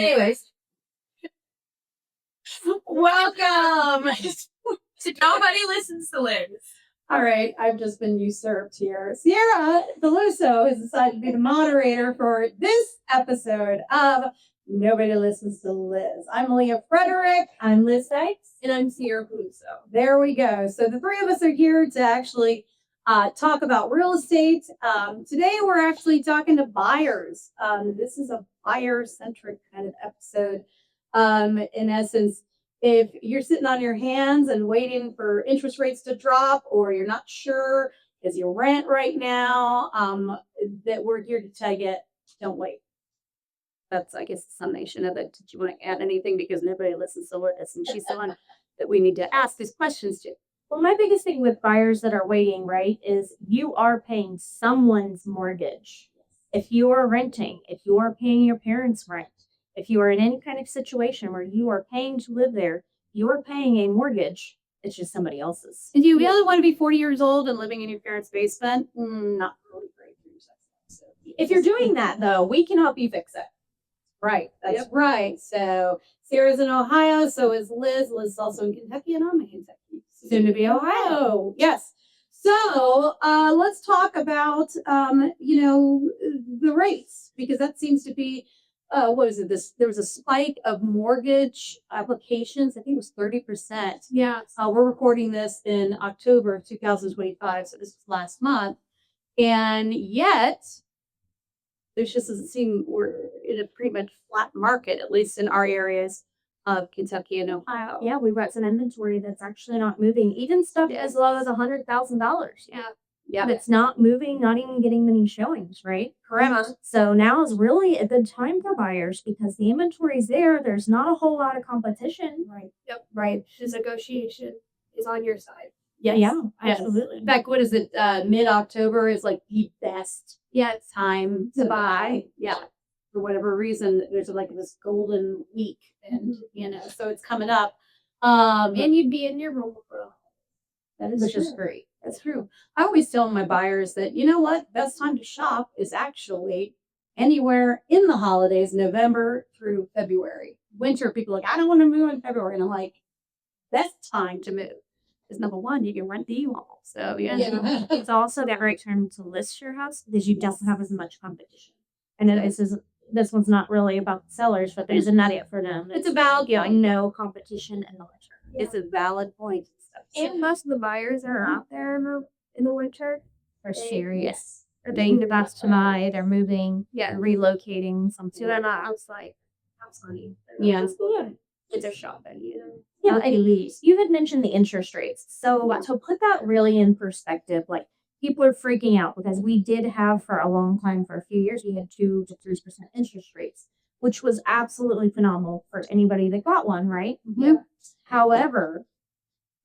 Anyways, welcome to Nobody Listens to Liz. All right, I've just been usurped here. Ciara Deluso has decided to be the moderator for this episode of Nobody Listens to Liz. I'm Leah Frederick. I'm Liz Dykes. And I'm Ciara Deluso. There we go. So the three of us are here to actually talk about real estate. Today we're actually talking to buyers. This is a buyer-centric kind of episode. In essence, if you're sitting on your hands and waiting for interest rates to drop, or you're not sure is your rent right now, that we're here to tell you, don't wait. That's, I guess, the summation of it. Did you want to add anything? Because nobody listens to this, and she's the one that we need to ask these questions to. Well, my biggest thing with buyers that are waiting, right, is you are paying someone's mortgage. If you are renting, if you are paying your parents' rent, if you are in any kind of situation where you are paying to live there, you are paying a mortgage. It's just somebody else's. And do you really want to be 40 years old and living in your parents' basement? Not really great for yourself. So, if you're doing that, though, we can help you fix it. Right. That's right. So Ciara's in Ohio. So is Liz. Liz is also in Kentucky, and I'm in Kentucky. Soon to be Ohio. Yes. So let's talk about, the rates, because that seems to be, what is it? There was a spike of mortgage applications. I think it was 30%. Yeah. We're recording this in October of 2025. So this was last month. And yet, there just doesn't seem we're in a pretty much flat market, at least in our areas of Kentucky and Ohio. Yeah, we've got some inventory that's actually not moving. Even stuff as low as $100,000. Yeah. Yeah. But it's not moving, not even getting many showings, right? Correct. So now is really a good time for buyers because the inventory's there. There's not a whole lot of competition. Right. Yep. Right. This negotiation is on your side. Yes. Yeah, absolutely. In fact, what is it? Mid-October is like the best time to buy. Yeah. For whatever reason, there's like this golden week, and so it's coming up. And you'd be in your room for which is great. That's true. I always tell my buyers that, you know what, best time to shop is actually anywhere in the holidays, November through February. Winter, people are like, I don't want to move in February. And I'm like, best time to move. Because number one, you can rent the U-Haul. So yeah. It's also that right time to list your house because you don't have as much competition. And this one's not really about the sellers, but there's an idiot for them. It's a valid point. No competition in the winter. Yeah. It's a valid point. And most of the buyers that are out there in the winter are serious. They're Being the best to buy. They're moving. Yeah. Relocating. So they're not outside. Absolutely. Yeah. They're shopping. Yeah, Elise, you had mentioned the interest rates. So to put that really in perspective, like people are freaking out because we did have for a long time, for a few years, we had 2 to 3% interest rates, which was absolutely phenomenal for anybody that got one, right? Yeah. However,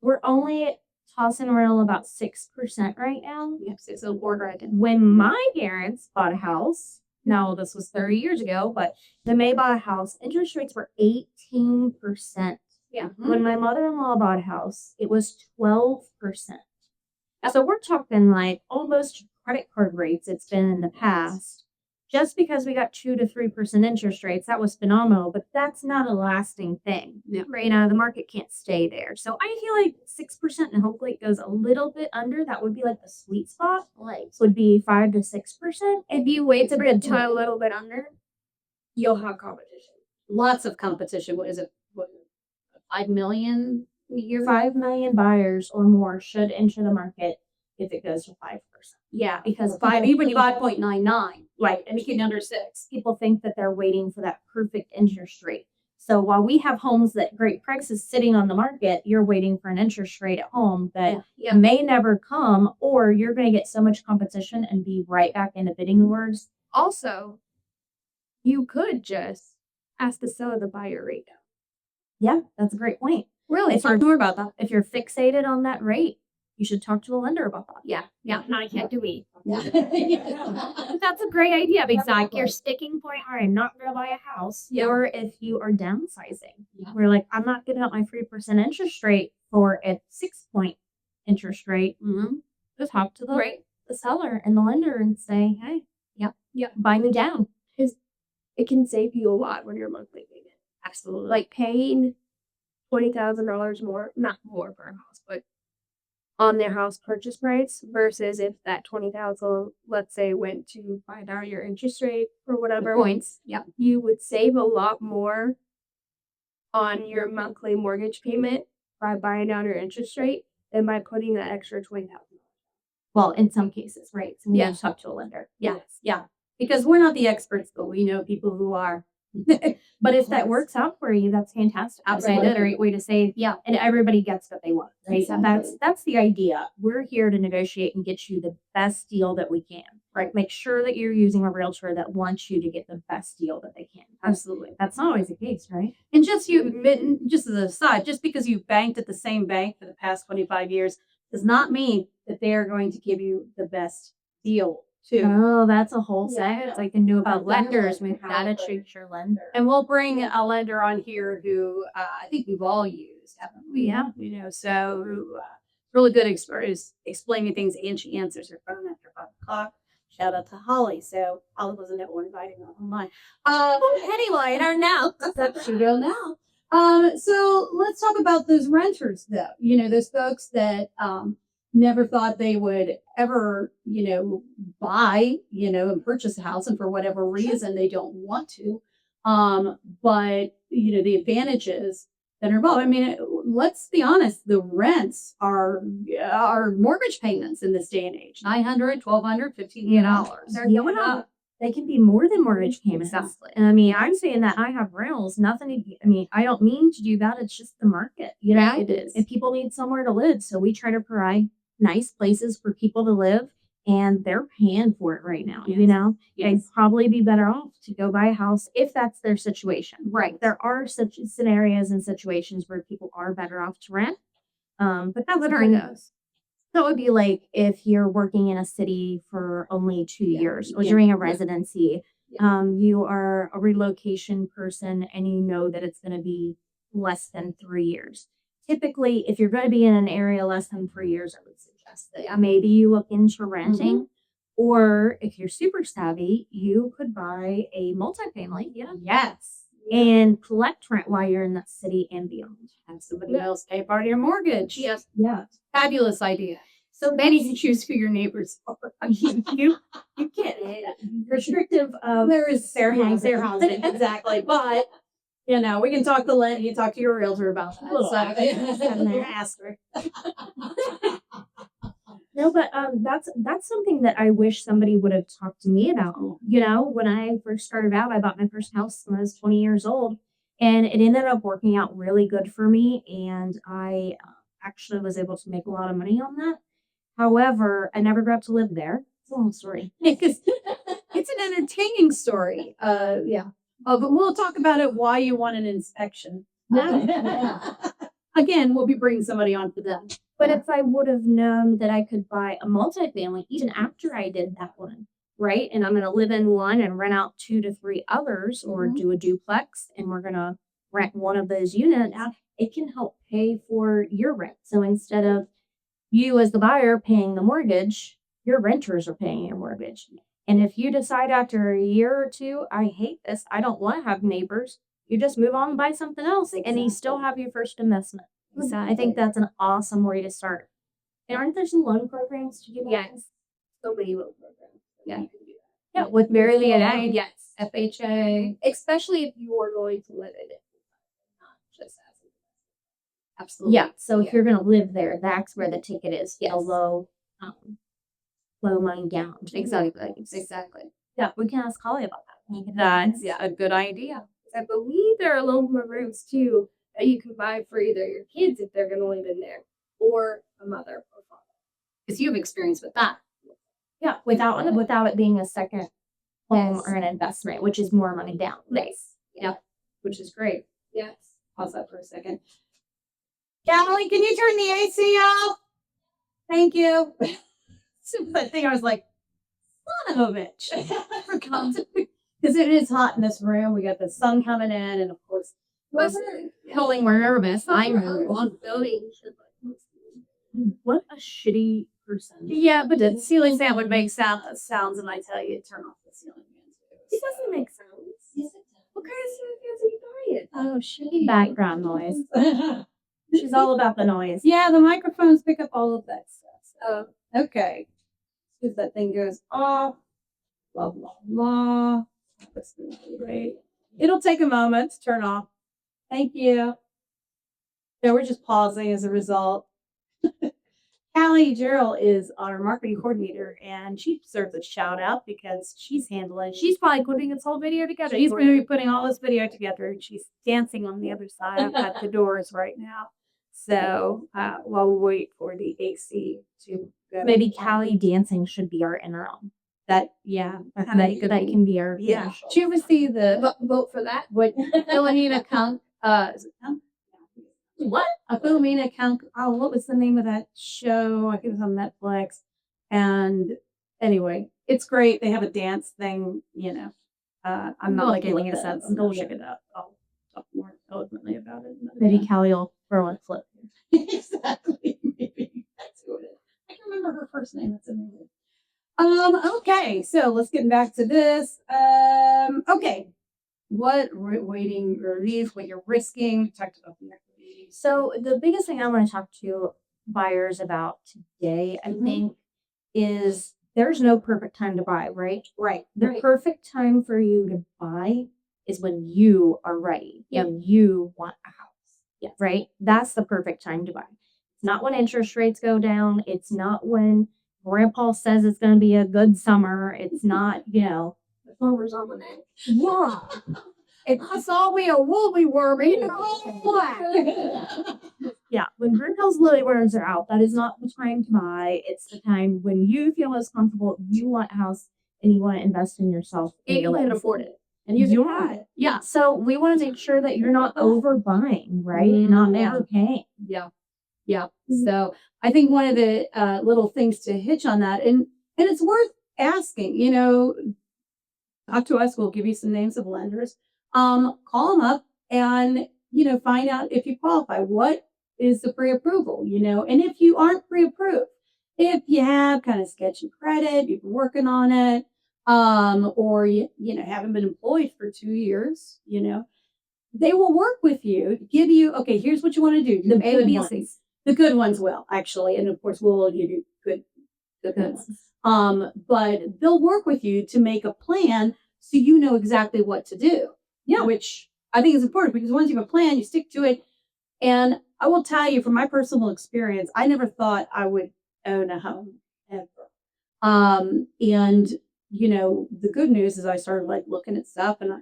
we're only tossing around about 6% right now. Yes, it's a border. When my parents bought a house, now this was 30 years ago, but when they bought a house, interest rates were 18%. Yeah. When my mother-in-law bought a house, it was 12%. So we're talking like almost credit card rates it's been in the past. Just because we got 2 to 3% interest rates, that was phenomenal, but that's not a lasting thing. Yeah. Right now, the market can't stay there. So I feel like 6%, and hopefully it goes a little bit under. That would be like the sweet spot. Would be 5 to 6%. If you wait to get to a little bit under, you'll have competition. Lots of competition. What is it? 5 million a year? 5 million buyers or more should enter the market if it goes to 5%. Yeah, because even 5.99, right? Anything under 6. People think that they're waiting for that perfect interest rate. So while we have homes that great prices sitting on the market, you're waiting for an interest rate at home that may never come, or you're going to get so much competition and be right back into bidding wars. Also, you could just ask the seller to buy your rate down. Yeah, that's a great point. Really? Talk more about that. If you're fixated on that rate, you should talk to the lender about that. Yeah. No, I can't do it. Yeah. That's a great idea because like your sticking point, all right, I'm not going to buy a house. Yeah. Or if you are downsizing, we're like, I'm not giving up my 3% interest rate for a 6-point interest rate. Mm-hmm. Just talk to the seller and the lender and say, hey, buy me down. it can save you a lot when your monthly payment. Absolutely. Like paying $20,000 more, not more per house, but on their house purchase price versus if that 20,000, let's say, went to find out your interest rate or whatever, Points. Yep. you would save a lot more on your monthly mortgage payment by buying down your interest rate than by putting that extra 20,000. well, in some cases, right? So we Yeah. have to talk to a lender. Yeah. Yeah. Because we're not the experts, but we know people who are. But if that works out for you, that's fantastic. That's a Absolutely. great way to save. Yeah. And everybody gets what they want, right? Exactly. That's the idea. We're here to negotiate and get you the best deal that we can. Right. Make sure that you're using a realtor that wants you to get the best deal that they can. Absolutely. That's not always the case, right? And just as an aside, just because you've banked at the same bank for the past 25 years does not mean that they are going to give you the best deal too. Oh, that's a whole Yeah. sentence I can do about lenders. We've got to treat your lender. And we'll bring a lender on here who I think we've all used, haven't we? Yeah. So really good experience explaining things, and she answers her phone after 5 o'clock. Shout out to Holly. So Holly wasn't at one inviting her online. Anyway, are now. that's she will now. So let's talk about those renters, though. Those folks that never thought they would ever, buy, and purchase a house, and for whatever reason they don't want to. But the advantages that are involved. I mean, let's be honest, the rents are mortgage payments in this day and age. $900, $1,200, $1,500. They're going up. They can be more than mortgage payments. Exactly. And I mean, I'm saying that I have rentals, I don't mean to do that. It's just the market, Yeah, it is. And people need somewhere to live. So we try to provide nice places for people to live, and they're paying for it right now. Yes. They'd probably be better off to go buy a house if that's their situation. Right. There are such scenarios and situations where people are better off to rent. But that's Literally knows. that would be like if you're working in a city for only 2 years or Yeah. doing a residency. Yeah. You are a relocation person and you know that it's going to be less than 3 years. Typically, if you're going to be in an area less than 3 years, I would suggest that maybe you look into renting. Or if you're super savvy, you could buy a multifamily. Yes. And collect rent while you're in that city and beyond. Have somebody else pay part of your mortgage. Yes. Yeah. Fabulous idea. So many to choose who your neighbors are. You get it. Restrictive of There is fair housing. exactly. But we can talk to Lynn. You talk to your realtor about that. Little Asterisk. No, but that's something that I wish somebody would have talked to me about. When I first started out, I bought my first house when I was 20 years old, and it ended up working out really good for me, and I actually was able to make a lot of money on that. However, I never got to live there. It's a long story. It's an entertaining story. Yeah. But we'll talk about it why you want an inspection. Again, we'll be bringing somebody on for that. But if I would have known that I could buy a multifamily even after I did that one, right? And I'm going to live in one and rent out 2 to 3 others, or do a duplex, and we're going to rent one of those units, it can help pay for your rent. So instead of you as the buyer paying the mortgage, your renters are paying your mortgage. And if you decide after a year or two, I hate this, I don't want to have neighbors, you just move on and buy something else, and you still have your first investment. Exactly. I think that's an awesome way to start. And aren't there some loan programs to do that? Yes. So many loan programs. Yeah. Yeah, with Very Leah low. and Yes. FHA. Especially if you are going to live in it. Not just as a Absolutely. Yeah, so if you're going to live there, that's where the ticket is. Yes. A low money down. Exactly. Yeah, we can ask Holly about that. That's a good idea. I believe there are loan programs too that you can buy for either your kids if they're going to live in there, or a mother or father. Because you have experience with that. Yeah, without it being a second home Yes. or an investment, which is more money down. Nice. Yeah. Which is great. Yes. Pause that for a second. Emily, can you turn the AC off? Thank you. So that thing, I was like, son of a bitch. Because it is hot in this room. We got the sun coming in, and of course, Holly, we're nervous. I know. On building. What a shitty person. Yeah, but the ceiling fan would make sounds, and I tell you, turn off the ceiling fan too. It doesn't make sense. Yes, kind of stuff are you buying? Oh, she. Background noise. She's all about the noise. Yeah, the microphones pick up all of that stuff. Oh, Okay. See if that thing goes off. Blah, blah, blah. That's great. It'll take a moment to turn off. Thank you. So we're just pausing as a result. Callie Gerald is our marketing coordinator, and she deserves a shout out because she's handling. She's probably putting this whole video together. She's for going to you. be putting all this video together, and she's dancing on the other side. I've got the doors right now. So while we wait for the AC to go. Maybe Callie dancing should be our interim. That, yeah. That can be our Yeah. finish. Did you ever see the vote for that. what Philomena Count? Is it Count? What? Philomena Count. Oh, what was the name of that show? I think it was on Netflix. And anyway, it's great. They have a dance thing. You know, I'm not We'll like have to giving look a it sense. up. I'll check it out. I'll talk more eloquently about it. Maybe Callie will throw a flip. Exactly. Maybe that's who it is. I can remember her first name. That's amazing. Okay, so let's get back to this. Okay. What waiting relief, what you're risking, we talked about the equity. So the biggest thing I want to talk to buyers about today, I think, is there's no perfect time to buy, right? Right. The perfect time for you to buy is when you are ready and you want a house. Yes. Right? That's the perfect time to buy. It's not when interest rates go down. It's not when grandpa says it's going to be a good summer. It's not, The farmer's almanac. yeah. I saw me a woolly worm eating black. Yeah, when grandpa's lily worms are out, that is not the time to buy. It's the time when you feel most comfortable, you want a house, and you want to invest in yourself. And you can afford it. And you can buy it. Yeah, so we want to make sure that you're not overbuying, right? Not overpaying. Yeah. Yeah. So I think one of the little things to hitch on that, and it's worth asking, talk to us. We'll give you some names of lenders. Call them up and, find out if you qualify. What is the pre-approval, and if you aren't pre-approved, if you have kind of sketchy credit, you've been working on it, or you haven't been employed for 2 years, they will work with you to give you, okay, here's what you want to do. The good A, ones. The good ones will actually, and of course we'll give you good ones. But they'll work with you to make a plan so you know exactly what to do. Yeah, which I think is important because once you have a plan, you stick to it. And I will tell you from my personal experience, I never thought I would own a home ever. And the good news is I started looking at stuff, and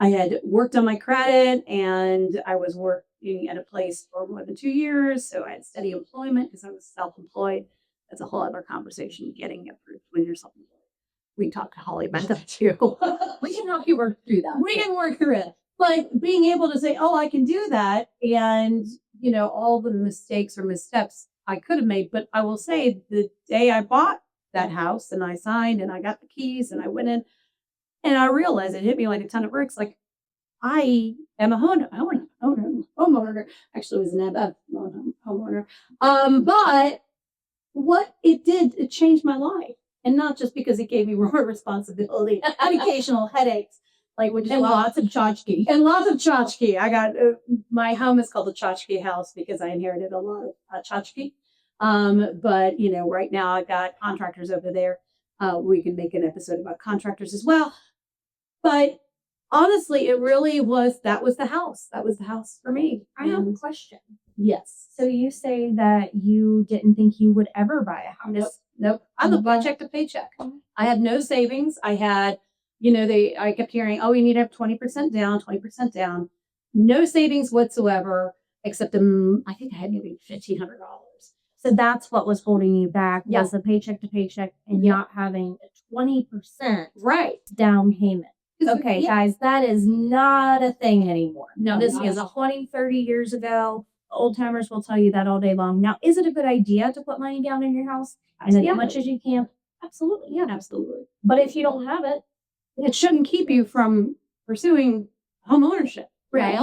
I had worked on my credit, and I was working at a place for more than 2 years. So I had steady employment because I was self-employed. That's a whole other conversation, getting approved when you're self-employed. We talked to Holly about that too. We can help you work through that. We can work through it. But being able to say, oh, I can do that. And, all the mistakes or missteps I could have made. But I will say the day I bought that house and I signed and I got the keys and I went in and I realized it hit me like a ton of bricks. Like, I am a homeowner. Actually, it was an homeowner. But what it did, it changed my life. And not just because it gave me more responsibility and occasional headaches, lots of tchotchke. And lots of tchotchke. I got, my home is called the tchotchke house because I inherited a lot of tchotchke. But, right now I've got contractors over there. We can make an episode about contractors as well. But honestly, it really was, that was the house. That was the house for me. I have a question. Yes. So you say that you didn't think you would ever buy a house. Nope. I lived paycheck to paycheck. I had no savings. I had, I kept hearing, oh, you need to have 20% down. No savings whatsoever, except I think I had maybe $1,500. So that's what was holding you back was the paycheck to paycheck and not having a 20% down payment. Okay, guys, that is not a thing anymore. Now, this is 20, 30 years ago. Old timers will tell you that all day long. Now, is it a good idea to put money down in your house? As much as you can? Absolutely, yeah. Absolutely. But if you don't have it, it shouldn't keep you from pursuing home ownership. Right.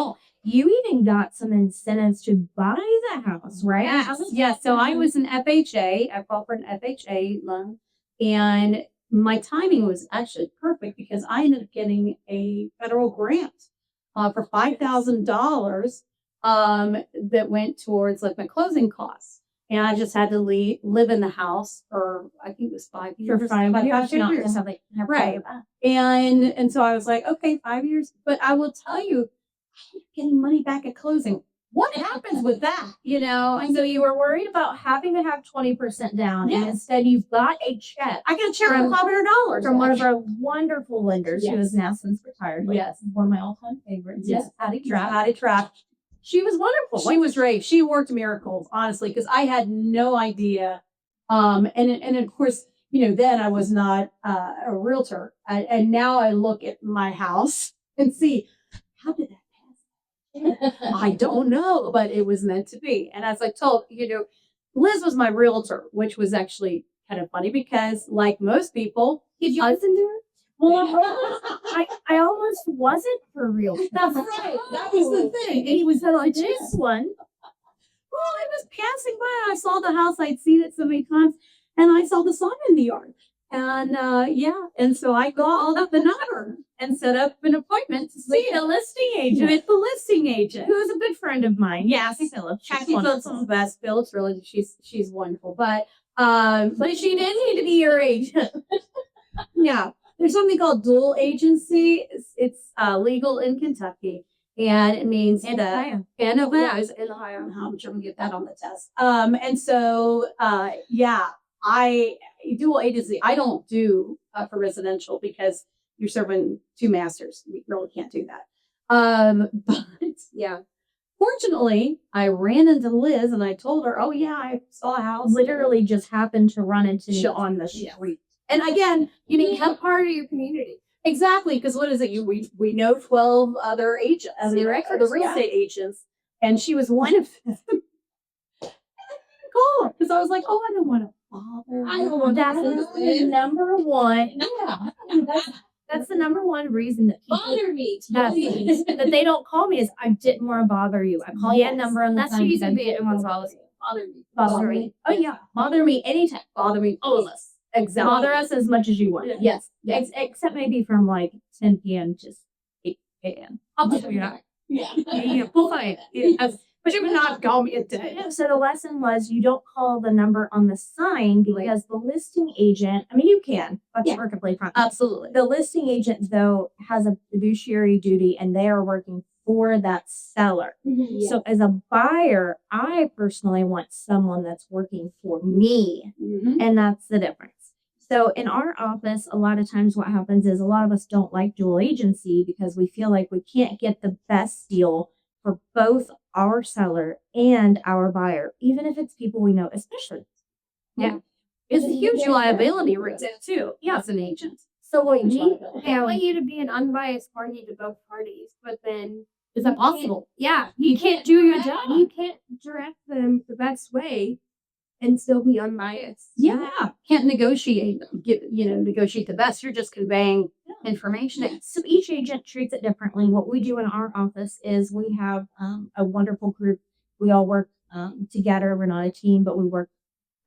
You even got some incentives to buy the house, right? Yes. So I was an FHA. I called for an FHA loan. And my timing was actually perfect because I ended up getting a federal grant for $5,000 that went towards like my closing costs. And I just had to live in the house for, I think it was 5 years. For 5 years, Five not years. something have to Right. pay back. And so I was like, okay, 5 years. But I will tell you, getting money back at closing, what happens with that? You know, So you were worried about having to have 20% down, and Yeah. instead you've got a check I got a check From- for $500 from one of our wonderful lenders who Yes. is now since retired. Like, Yes. one of my all-time favorites. Yes. Patty Yeah, Trapp. Patty Trapp. She was wonderful. She was great. She worked miracles, honestly, because I had no idea. And of course, you know, then I was not a realtor, and now I look at my house and see how did that pass? I don't know, but it was meant to be. And as I told you know, Liz was my realtor, which was actually kind of funny because, like most people, Did you I- listen to her? Well, I almost wasn't for real. that's right. That was the thing. And he was like, This one, well, I was passing by and I saw the house. I'd seen it so many times, and I saw the sign in the yard. And and so I called up the number and set up an appointment to see the listing agent, with the listing agent. who is a good friend of mine. Yes. Kathy Phillips. Kathy She's Phillips is wonderful. the best. Phillips really, she's wonderful. But She didn't need to be your agent. yeah, there's something called dual agency. It's legal in Kentucky, and it means And that Ohio. and Ohio. Yeah, it's in Ohio. I'm sure we'll get that on the test. And so, I dual agency. I don't do for residential because you're serving two masters. We really can't do that. But Yeah. fortunately, I ran into Liz and I told her, "Oh yeah, I saw a house." Literally just happened to run into me Shelter. on the Yeah. street. And again, you need help. Part of your community. Exactly, because what is it? We know 12 other agents, Other the records, real yeah. estate agents, and she was one of them. Call her because I was like, oh, I don't want to bother. I don't want That's the number one. Yeah, That's the number one reason that people Bother me. Yes, that they don't call me is I didn't want to bother you. I call you a Yes. number on the That's phone. usually because I be in one's policy. Bother me. bother me. Oh yeah, bother me anytime. bother me. All of us. Exactly. Bother us as much as you want. Yes. Yes. Except maybe from like 10 p.m. to 8 a.m. I'll figure it out. Yeah. Yeah, we'll find it. But you would not call me a day. So the lesson was you don't call the number on the sign because the listing agent, I mean, you can, that's Yeah. perfectly fine. Absolutely. The listing agent, though, has a fiduciary duty and they are working for that seller. Yeah. So as a buyer, I personally want someone that's working for me. Mhm. And that's the difference. So in our office, a lot of times what happens is a lot of us don't like dual agency because we feel like we can't get the best deal for both our seller and our buyer, even if it's people we know, especially. Yeah. It's a huge liability risk too. Yeah. As an agent. So what we They want you to be an unbiased party to both parties, but then Is that possible? yeah, you can't do your job. You can't direct them the best way and still be unbiased. Yeah. Can't negotiate. Negotiate the best. You're just conveying information. So each agent treats it differently. What we do in our office is we have a wonderful group. We all work together. We're not a team, but we work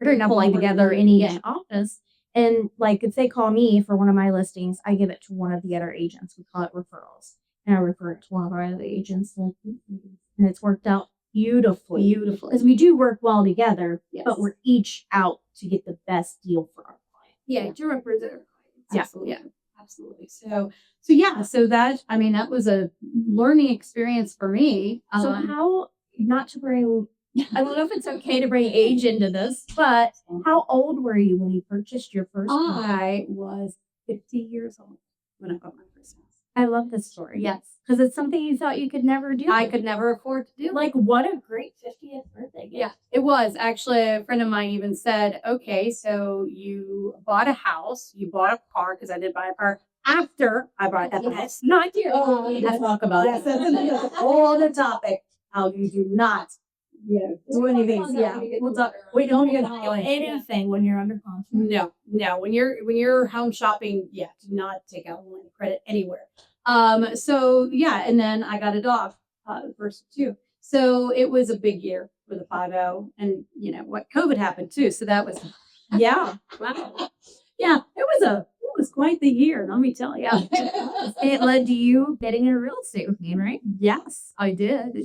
Very fully collaborative. together in each Yeah. office. And like if they call me for one of my listings, I give it to one of the other agents. We call it referrals. And I refer it to one of our other agents. And it's worked out beautifully. Beautiful. Because we do work well together, Yes. but we're each out to get the best deal for our client. Yeah, to represent our clients. Yeah. Absolutely. Yeah, absolutely. So that was a learning experience for me. So how, not to bring, I don't know if it's okay to bring age into this, but how old were you when you purchased your first home? I was 50 years old when I bought my first house. I love this story. Yes. Because it's something you thought you could never do. I could never afford to do. Like, what a great 50th birthday gift. Yeah, it was. Actually, a friend of mine even said, okay, so you bought a house, you bought a car, because I did buy a car after I bought that house. Not you. Let's talk about it. That's a whole other topic. How you do not, do anything. Yeah, we'll talk. We don't even Do anything when you're under contract. No. When you're home shopping, do not take out a line of credit anywhere. And then I got a dog, the first two. So it was a big year for the 5-0, and what COVID happened too. So that was, wow. Yeah, it was was quite the year, let me tell you. It led to you getting into real estate with me, right? Yes. I did.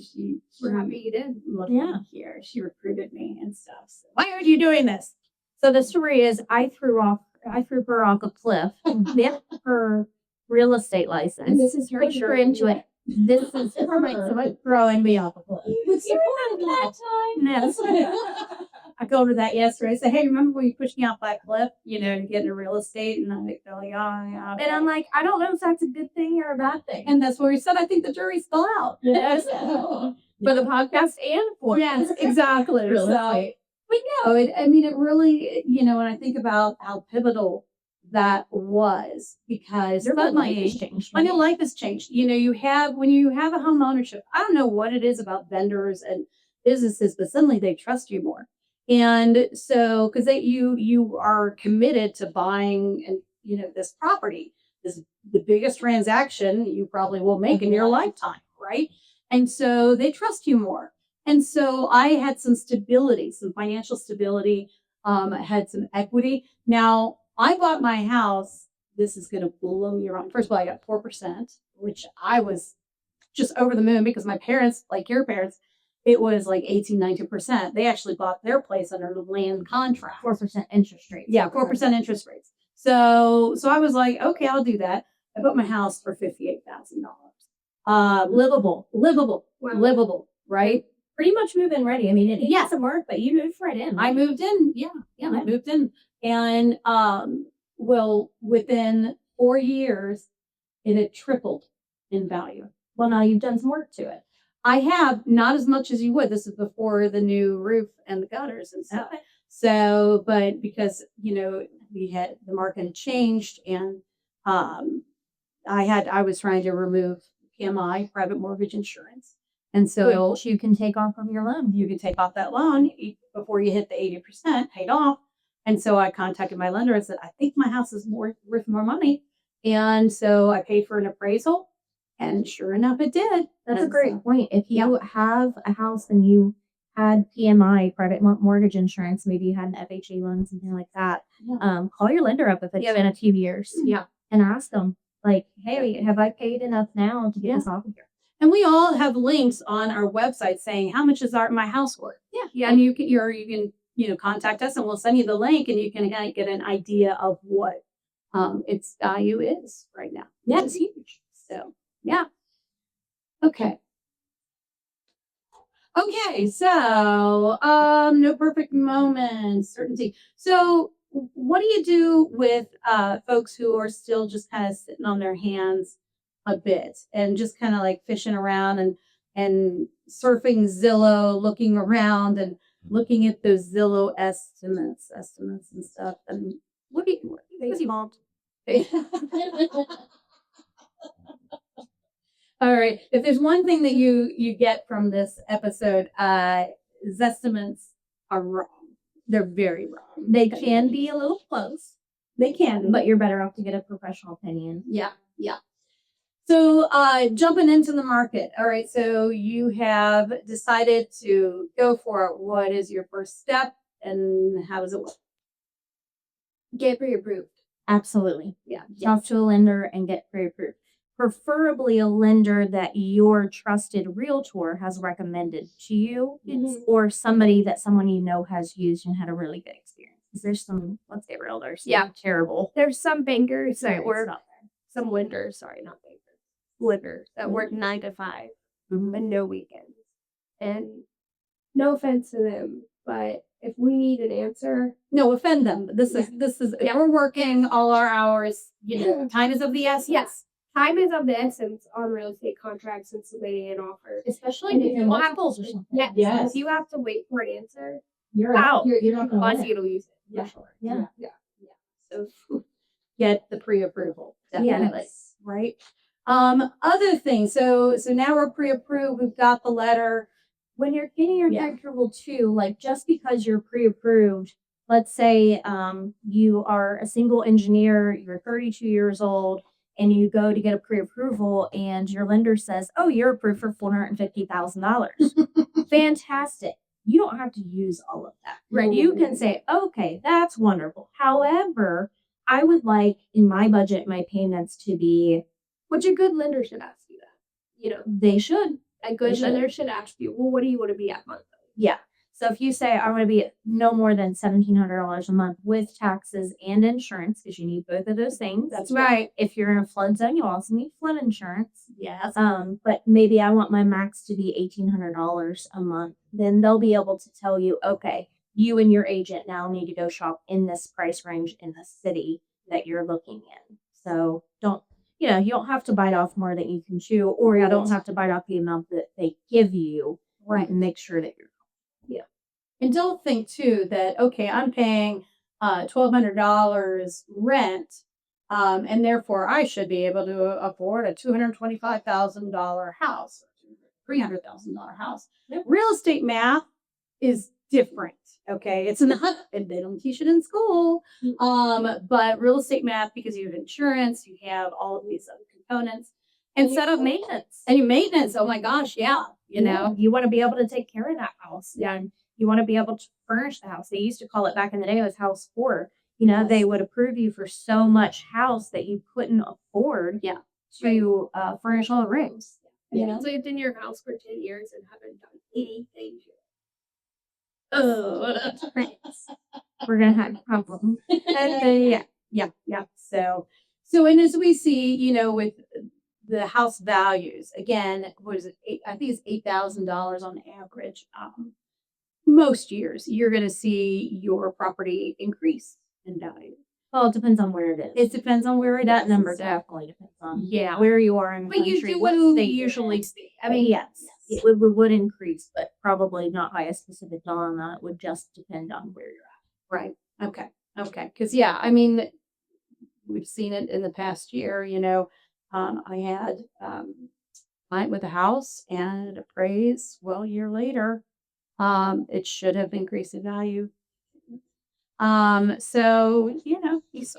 We're happy you did. Yeah. Here, she recruited me and stuff. So, why are you doing this? So the story is I threw her off a cliff, nipped her real estate license. And this is her pushed her into it. This is her throwing me off a cliff. Was you that time? Yes. I told her that yesterday. I said, hey, remember when you pushed me off that cliff, to get into real estate? And I go, yeah. And I'm like, I don't know if that's a good thing or a bad thing. And that's where we said, I think the jury's still out. Yes. For the podcast and for Yes, exactly. real So, estate. but no, it really, when I think about how pivotal that was, because Your suddenly life has changed. when your life has changed, when you have a home ownership, I don't know what it is about vendors and businesses, but suddenly they trust you more. And so, because you are committed to buying and this property, this the biggest transaction you probably will make in your lifetime, right? And so they trust you more. And so I had some stability, some financial stability. I had some equity. Now I bought my house. This is going to blow your mind. First of all, I got 4%, which I was just over the moon because my parents, like your parents, it was like 18, 19%. They actually bought their place under the land contract. 4% interest rate. Yeah, 4% interest rates. So I was like, okay, I'll do that. I bought my house for $58,000. Livable, right? Pretty much move-in ready. I mean, it needs some work, but you moved right in. I moved in. Yeah, I moved in. And within 4 years, it had tripled in value. Well, now you've done some work to it. I have, not as much as you would. This is before the new roof and the gutters and stuff. Okay. So, but because, we had, the market had changed, and I was trying to remove PMI, private mortgage insurance. And so Which you can take off of your loan. you can take off that loan before you hit the 80% paid off. And so I contacted my lender and said, I think my house is worth more money. And so I paid for an appraisal, and sure enough, it did. That's And a great so- point. If you have a house and you had PMI, private mortgage insurance, maybe you had an FHA loan, something like that, Yeah. call your lender up if it's been a few years. Yeah. And ask them, like, hey, have I paid enough now to get this off of here? And we all have links on our website saying how much is my house worth. Yeah. And you can contact us, and we'll send you the link, and you can get an idea of what its value is right now. Yeah. It's huge. So yeah. Okay. So no perfect moments, certainty. So what do you do with folks who are still just kind of sitting on their hands a bit and just kind of like fishing around and surfing Zillow, looking around and looking at those Zillow estimates and stuff? And what do you think? All right. If there's one thing that you get from this episode, Zestimates are wrong. They're very wrong. They can be a little close, They can, but you're better off to get a professional opinion. yeah. So jumping into the market. All right. So you have decided to go for it. What is your first step, and how does it work? Get pre-approved. Absolutely. Yeah. Talk to a lender and get pre-approved. Preferably a lender that your trusted realtor has recommended to you, or somebody that someone you know has used and had a really good experience. There's some, let's say, realtors. Yeah. Terrible. There's some bankers that Experience work, out there. some lenders, sorry, not bankers, lenders that work 9 to 5 and no weekends. And no offense to them, but if we need an answer, No, offend them. This is we're working all our hours. Time is of the essence. yes, time is of the essence on real estate contracts and submitting an offer. Especially And if if you're you have- multiples or something. Yes. If you have to wait for an answer, You're out. You're not going plus to you'll use it. Yeah. For sure. Yeah. So get the pre-approval. Definitely. Yes. Right. Other things. So now we're pre-approved. We've got the letter. When you're getting your Yeah. tax approval too, like just because you're pre-approved, let's say you are a single engineer, you're 32 years old, and you go to get a pre-approval and your lender says, oh, you're approved for $450,000. Fantastic. You don't have to use all of that, right? You can say, okay, that's wonderful. However, I would like in my budget my payments to be. Which a good lender should ask you that. You know, They should. a good should. lender should ask you, well, what do you want to be at monthly? Yeah. So if you say I want to be no more than $1,700 a month with taxes and insurance, because you need both of those things. That's right. If you're in a flood zone, you also need flood insurance. Yes. But maybe I want my max to be $1,800 a month. Then they'll be able to tell you, okay, you and your agent now need to go shop in this price range in the city that you're looking in. So you don't have to bite off more than you can chew, or you don't have to bite off the amount that they give you. Right. And make sure that you're. And don't think too that, okay, I'm paying $1,200 rent, and therefore I should be able to afford a $225,000 house, or $300,000 house. Yep. Real estate math is different. Okay, it's not, and they don't teach it in school. But real estate math, because you have insurance, you have all of these other components, and set up maintenance. And your maintenance, oh my gosh, yeah. You want to be able to take care of that house. Yeah. And you want to be able to furnish the house. They used to call it back in the day, it was house poor. Yes. They would approve you for so much house that you couldn't afford to furnish all the rooms. You lived in your house for 10 years and haven't done anything. Oh, we're gonna have a problem. Yeah. So, and as we see, with the house values, again, what is it? I think it's $8,000 on average. Most years, you're going to see your property increase in value. Well, it depends on where it is. It depends on where it That is. number definitely depends on Yeah. where you are in the But you country. do what what state you you're usually in. see. I mean, yes, it would increase, but probably not by a specific dollar amount. It would just depend on where you're at. Right. Okay. Because, yeah, I mean, we've seen it in the past year. I had a client with a house and it appraised, well, a year later, it should have increased in value. So, he's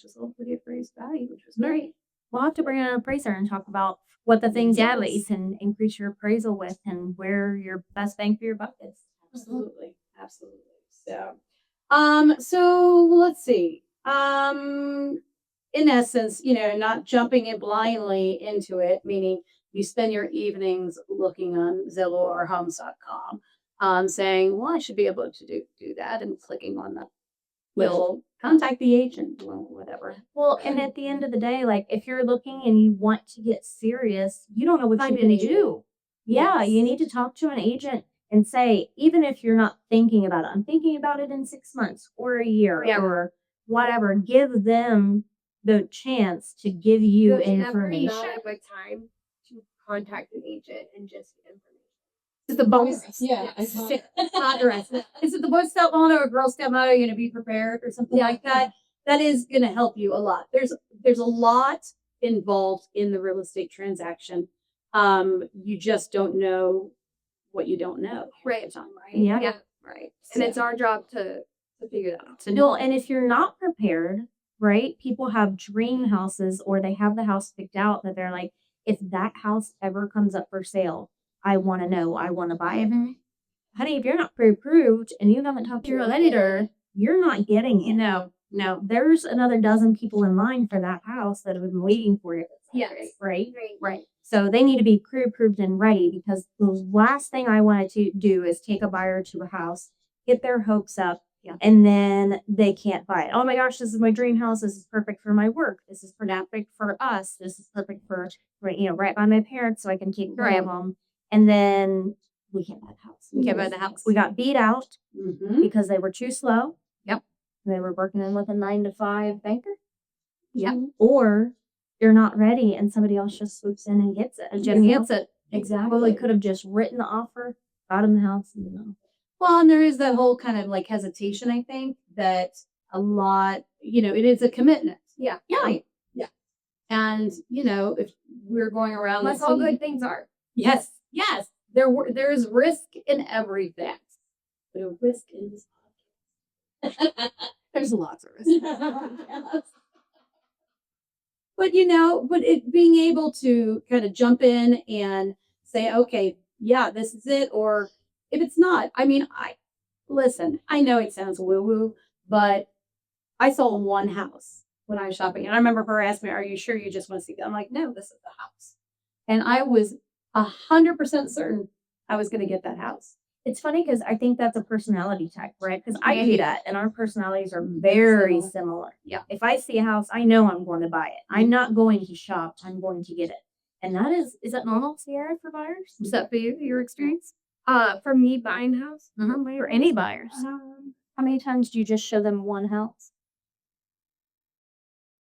just a little bit appraised value, which was great. We'll have to bring in an appraiser and talk about what the things are that you Yes. can increase your appraisal with and where your best bang for your buck is. Absolutely. So let's see. In essence, not jumping in blindly into it, meaning you spend your evenings looking on Zillow or Homes.com, saying, well, I should be able to do that, and clicking on the little contact the agent, well, whatever. Well, and at the end of the day, like if you're looking and you want to get serious, you don't know what Find you're an going to agent. do. Yeah, Yes. you need to talk to an agent and say, even if you're not thinking about it, I'm thinking about it in 6 months or a year or whatever, give them the chance to give you There's information. never not a good time to contact an agent and just get information. Is the bonus? Yeah, I Is saw it the Boy Scout motto or Girl Scout motto? You're gonna be prepared or something like that. That is gonna help you a lot. There's a lot involved in the real estate transaction. You just don't know what you don't know. Right. Right. Yeah. Right. And it's our job to figure that out. No, and if you're not prepared, right? People have dream houses or they have the house picked out that they're like, if that house ever comes up for sale, I want to know. I want to buy it. Honey, if you're not pre-approved and you haven't talked to your lender, you're not getting it. No. There's another dozen people in line for that house that have been waiting for you. Yes. Right? Right. So they need to be pre-approved and ready, because the last thing I wanted to do is take a buyer to a house, get their hopes up, and then they can't buy it. Oh my gosh, this is my dream house. This is perfect for my work. This is perfect for us. This is perfect for right by my parents so I can take care of them. And then we can't buy the house. We got beat out Mm-hmm. because they were too slow. Yep. They were working in with a 9-to-5 banker. Yep. Or you're not ready and somebody else just swoops in and gets it. And just gets it. Exactly. Well, we could have just written the offer, got him the house, Well, and there is that whole kind of like hesitation, I think, that a lot, it is a commitment. Yeah. Yeah. And, if we're going around. That's all good things are. Yes. There is risk in everything. But a risk in this podcast. There's lots of risk. But being able to kind of jump in and say, okay, yeah, this is it. Or if it's not, I mean, I know it sounds woo-woo, but I sold one house when I was shopping. And I remember her asking me, "Are you sure you just want to see that?" I'm like, "No, this is the house." And I was 100% certain I was going to get that house. It's funny because I think that's a personality type, right? Because I do that, and our personalities are very similar. Yeah. If I see a house, I know I'm going to buy it. I'm not going to shop. I'm going to get it. And that is that normal, Ciara, for buyers? Is that for you, your experience? For me buying a house? For any buyers? How many times do you just show them one house?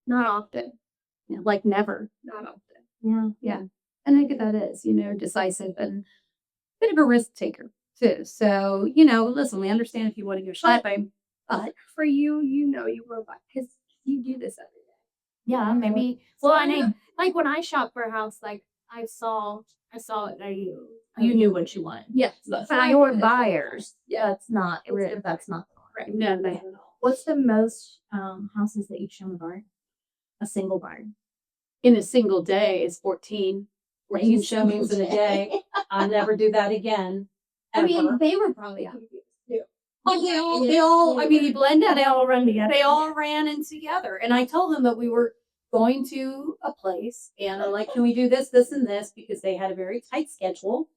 Not often. Like never. Not often. Yeah. Yeah. And I think that is, decisive and a bit of a risk taker too. So, listen, we understand if you want to go shopping, but For you, you will buy because you do this every day. Yeah, maybe. Well, and like when I shop for a house, like I saw it that you knew what you wanted. Yes. But for your buyers, that's not right. No, no, no. What's the most houses that you've shown a buyer? A single buyer. In a single day is 14 showings in a day. I'll never do that again. I mean, ever. they were probably confused too. Oh, they all, I mean, you blend it, they all run together. They all ran in together. And I told them that we were going to a place and I'm like, can we do this, this, and this? Because they had a very tight schedule.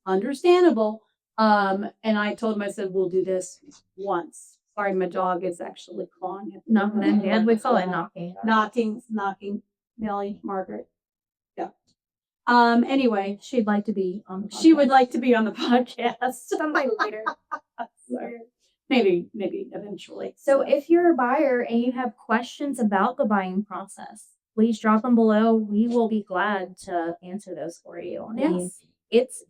Understandable. And I told them, I said, we'll do this once. Sorry, my dog is actually clawing at Knocking at the head. We call it knocking. Knocking. Millie, Margaret. Yeah. Anyway, She'd like to be on the she would like to be on the podcast. Sometime later. Maybe eventually. So if you're a buyer and you have questions about the buying process, please drop them below. We will be glad to answer those for you. I mean, it's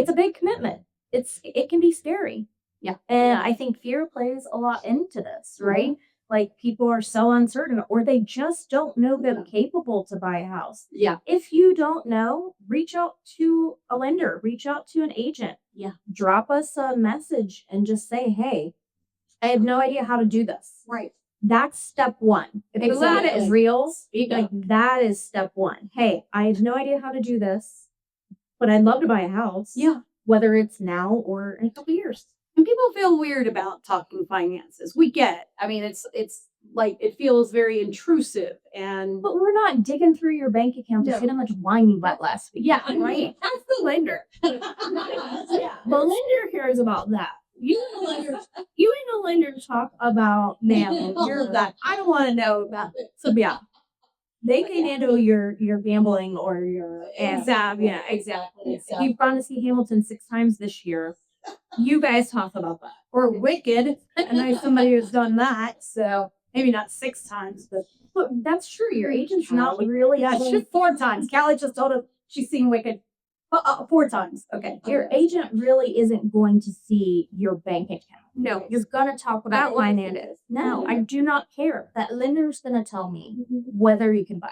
a big commitment. It can be scary. Yeah. And I think fear plays a lot into this, right? Like people are so uncertain or they just don't know they're capable to buy a house. Yeah. If you don't know, reach out to a lender, reach out to an agent. Yeah. Drop us a message and just say, hey, I have no idea how to do this. Right. That's step one. If the Exactly. data is real, Speak like up. that is step one. Hey, I have no idea how to do this, but I'd love to buy a house. Yeah. Whether it's now or in a couple years. And people feel weird about talking finances. We get it. I mean, it's like it feels very intrusive and But we're not digging through your bank account to see how much wine you bought last week. yeah, Right. That's the lender. yeah. The lender cares about that. You and the lender talk about now. You're that. I don't want to know about it. So yeah. They can handle your gambling or your Exactly. Yeah, exactly. If you've gone to see Hamilton 6 times this year, You guys talk about that. Or Wicked. I know somebody who's done that. So maybe not 6 times, but that's true. Your agent's not really. yeah, she's 4 times. Callie just told us she's seen Wicked 4 times. Okay. Your agent really isn't going to see your bank account. No. You're going to talk about That one finances. No, I do not care. That lender's going to tell me whether you can buy.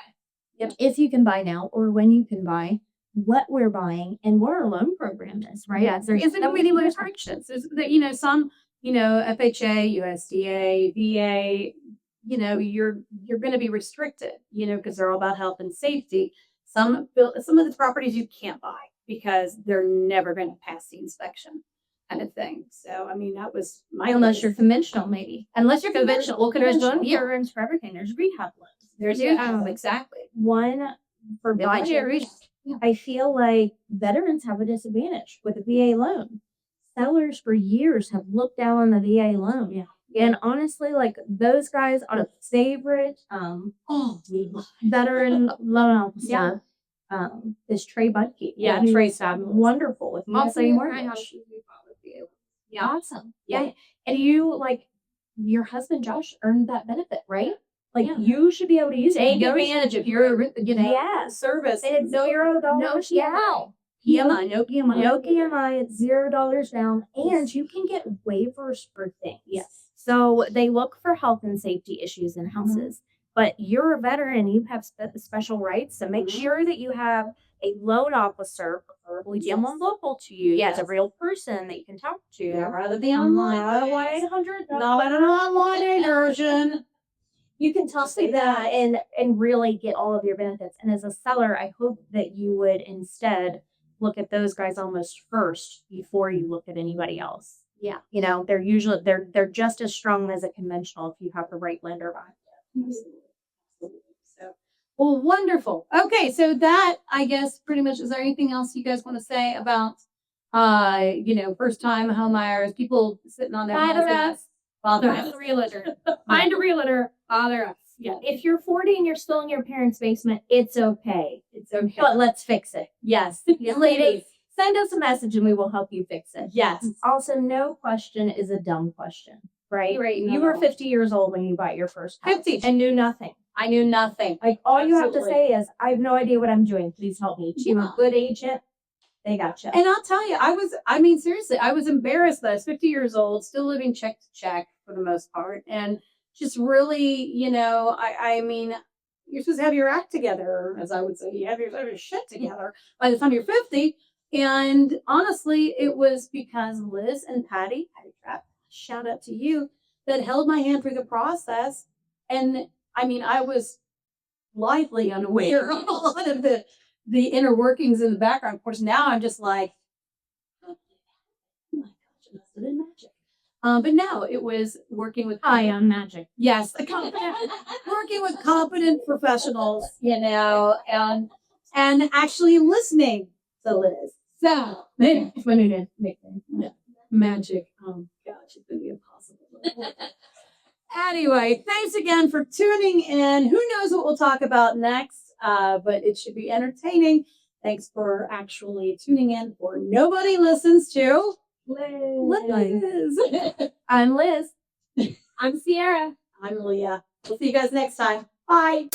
Yep. If you can buy now or when you can buy, what we're buying and what our loan program is, right? Yes, there isn't many restrictions. There's, some, FHA, USDA, VA, you're going to be restricted, because they're all about health and safety. Some of the properties you can't buy because they're never going to pass the inspection kind of thing. So, I mean, that was my Unless you're conventional, maybe. unless you're conventional. Well, There's conventional, yeah. rooms for everything. There's rehab loans. There's exactly. One for Yeah, budget. I feel like veterans have a disadvantage with a VA loan. Sellers for years have looked down on the VA loan. Yeah. And honestly, like those guys are a favorite veteran loan officer. Is Trey Budke. Yeah, He Trey's was fabulous. wonderful with USA Mortgage. Yeah. Awesome. Yeah. And you your husband Josh earned that benefit, right? Like you should be able to use it. Take advantage if you're service. It's $0 No down. PMI, no PMI. No PMI, it's $0 down, and you can get waivers for things. Yes. So they look for health and safety issues in houses, but you're a veteran, you have special rights. So make sure that you have a loan officer, preferably someone local to you. Yes. As a real person that you can talk to. Yeah, rather be online. Not 1-800. Not an online version. You can talk to that and really get all of your benefits. And as a seller, I hope that you would instead look at those guys almost first before you look at anybody else. Yeah. They're usually they're just as strong as a conventional if you have the right lender behind So, well, wonderful. Okay, so that I guess pretty much. Is there anything else you guys want to say about, first time home buyers, people sitting on their Bother hands? us. Bother Find us. a realtor. Find a realtor. Bother us. Yeah. If you're 40 and you're still in your parents' basement, it's okay. It's okay. But let's fix it. Yes, Yes, ladies, send us a message and we will help you fix it. yes. Also, no question is a dumb question, right? Right, You no, were no. 50 years old when you bought your first house 50. and knew nothing. I knew nothing. Like, all you have to Absolutely. say is, I have no idea what I'm doing. Please help me. To Yeah. a good agent, they got you. And I'll tell you, seriously, I was embarrassed that I was 50 years old, still living check to check for the most part. And just really, I mean, you're supposed to have your act together, as I would say. You have your shit together by the time you're 50. And honestly, it was because Liz and Patty Trap, shout out to you, that held my hand through the process. And I mean, I was lively unaware of a lot of the inner workings in the background. Of course, now I'm just like, oh my gosh, it must have been magic. But no, it was working with Hi, I'm Magic. yes, working with competent professionals, and actually listening to Liz. So It's my new nickname. magic. Oh gosh, it's gonna be impossible. Anyway, thanks again for tuning in. Who knows what we'll talk about next? But it should be entertaining. Thanks for actually tuning in for Nobody Listens to Liz. I'm Liz. I'm Ciara. I'm Leah. We'll see you guys next time. Bye.